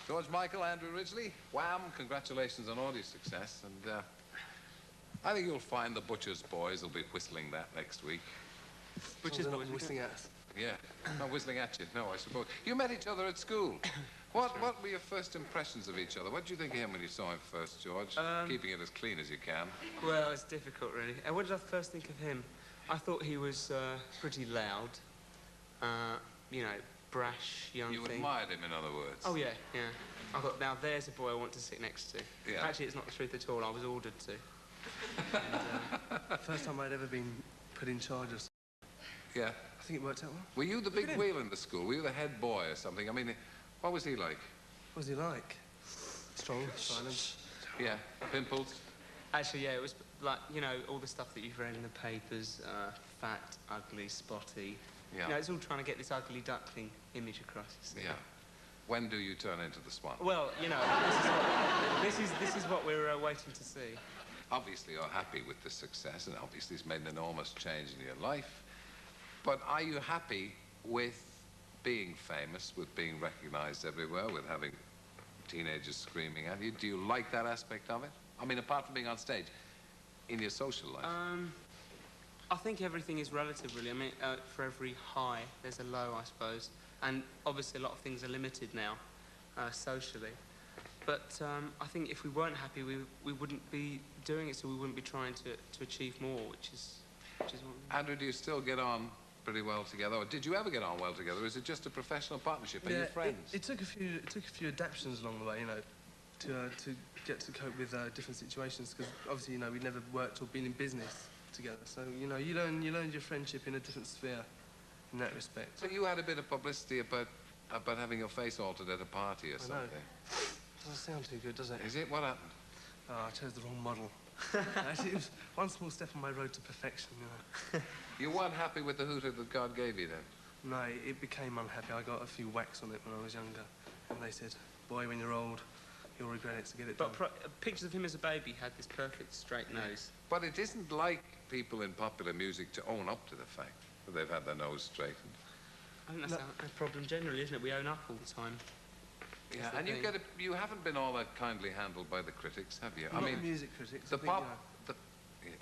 George Michael, Andrew Ridgeley, Wham! Congratulations on all your success. And I think you'll find the Butcher's Boys will be whistling that next week. Butcher's Boys whistling at us? Yeah, not whistling at you, no, I suppose. You met each other at school. What were your first impressions of each other? What did you think of him when you saw him first, George? Keeping it as clean as you can. Well, it's difficult, really. What did I first think of him? I thought he was pretty loud. You know, brash, young thing. You admired him, in other words? Oh, yeah, yeah. I thought, now there's a boy I want to sit next to. Yeah. Actually, it's not the truth at all. I was ordered to. And, first time I'd ever been put in charge of something. Yeah. I think it worked out well. Were you the big wheel in the school? Were you the head boy or something? I mean, what was he like? What was he like? Strong, silent. Yeah. Pimples? Actually, yeah, it was like, you know, all the stuff that you've read in the papers, fat, ugly, spotty. Yeah. You know, it's all trying to get this ugly duckling image across. Yeah. When do you turn into the swan? Well, you know, this is what we're waiting to see. Obviously, you're happy with the success, and obviously it's made an enormous change in your life. But are you happy with being famous, with being recognized everywhere, with having teenagers screaming at you? Do you like that aspect of it? I mean, apart from being on stage, in your social life? I think everything is relative, really. I mean, for every high, there's a low, I suppose. And obviously, a lot of things are limited now, socially. But I think if we weren't happy, we wouldn't be doing it, so we wouldn't be trying to achieve more, which is what we... Andrew, do you still get on pretty well together, or did you ever get on well together? Or is it just a professional partnership? Are you friends? It took a few adaptations along the way, you know, to get to cope with different situations. Because obviously, you know, we'd never worked or been in business together. So you know, you learned your friendship in a different sphere in that respect. So you had a bit of publicity about having your face altered at a party or something. Doesn't sound too good, does it? Is it? What happened? Oh, I chose the wrong model. Actually, it was one small step on my road to perfection, you know. You weren't happy with the hooter that God gave you, then? No, it became unhappy. I got a few whacks on it when I was younger. And they said, boy, when you're old, you'll regret it, so get it done. But pictures of him as a baby had this perfect straight nose. But it isn't like people in popular music to own up to the fact that they've had their nose straightened. I think that's a problem generally, isn't it? We own up all the time. Yeah, and you haven't been all that kindly handled by the critics, have you? Not the music critics.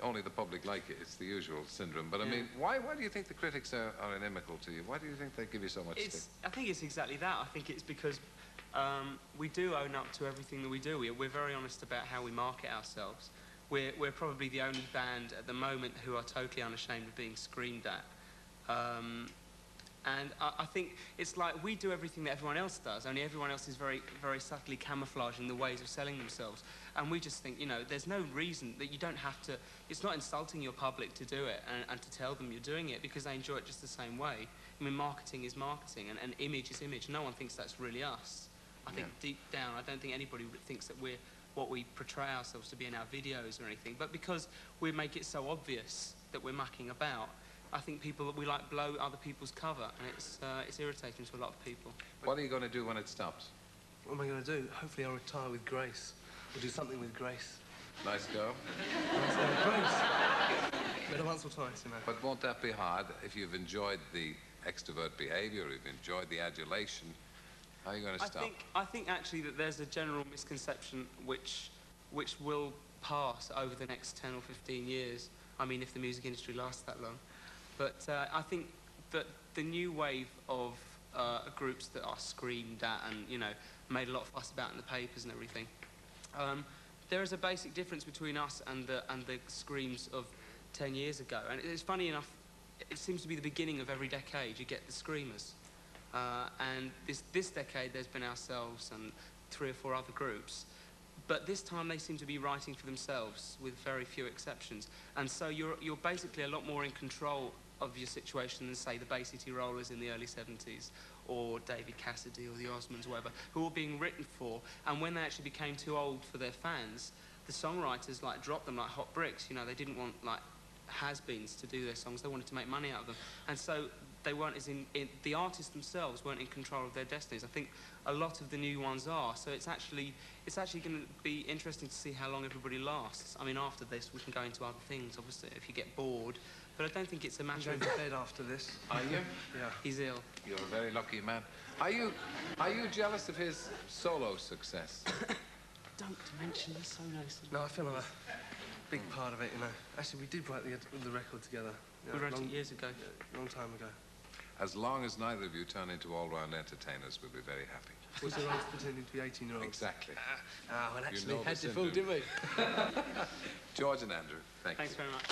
Only the public like it. It's the usual syndrome. But I mean, why do you think the critics are inimical to you? Why do you think they give you so much stick? I think it's exactly that. I think it's because we do own up to everything that we do. We're very honest about how we market ourselves. We're probably the only band at the moment who are totally unashamed of being screamed at. And I think it's like we do everything that everyone else does, only everyone else is very, very subtly camouflaging the ways of selling themselves. And we just think, you know, there's no reason that you don't have to... It's not insulting your public to do it and to tell them you're doing it because they enjoy it just the same way. I mean, marketing is marketing and image is image. No one thinks that's really us. I think deep down, I don't think anybody thinks that we're what we portray ourselves to be in our videos or anything. But because we make it so obvious that we're mucking about, I think we like blow other people's cover, and it's irritating to a lot of people. What are you going to do when it stops? What am I going to do? Hopefully I'll retire with grace. Or do something with grace. Nice go. Grace. Better once or twice, you know. But won't that be hard if you've enjoyed the extrovert behaviour, if you've enjoyed the adulation? How are you going to stop? I think actually that there's a general misconception which will pass over the next 10 or 15 years. I mean, if the music industry lasts that long. But I think that the new wave of groups that are screamed at and, you know, made a lot of fuss about in the papers and everything, there is a basic difference between us and the screams of 10 years ago. And it's funny enough, it seems to be the beginning of every decade. You get the screamers. And this decade, there's been ourselves and 3 or 4 other groups. But this time they seem to be writing for themselves, with very few exceptions. And so you're basically a lot more in control of your situation than, say, the Bay City Rollers in the early 70s, or David Cassidy or the Osmonds, whatever, who were being written for. And when they actually became too old for their fans, the songwriters, like, dropped them like hot bricks. You know, they didn't want, like, has-beens to do their songs. They wanted to make money out of them, and so they weren't the artists themselves weren't in control of their destinies. I think a lot of the new ones are. So it's actually going to be interesting to see how long everybody lasts. I mean, after this, we can go into other things, obviously, if you get bored. But I don't think it's a I'm matter going of... to bed after this. Are you? Yeah. He's ill. You're a very lucky man. Are you jealous of his solo success? Don't mention the solo. No, I feel I'm a big part of it, you know. Actually, we did write the record together. We wrote it years ago. Yeah, a long time ago. As long as neither of you turn into all-round entertainers, we'll be very happy. Was there right pretending to be 18-year-olds? Exactly. Well, actually, know had the to fool, syndrome. didn't we? George and Andrew, thank you. Thanks very much.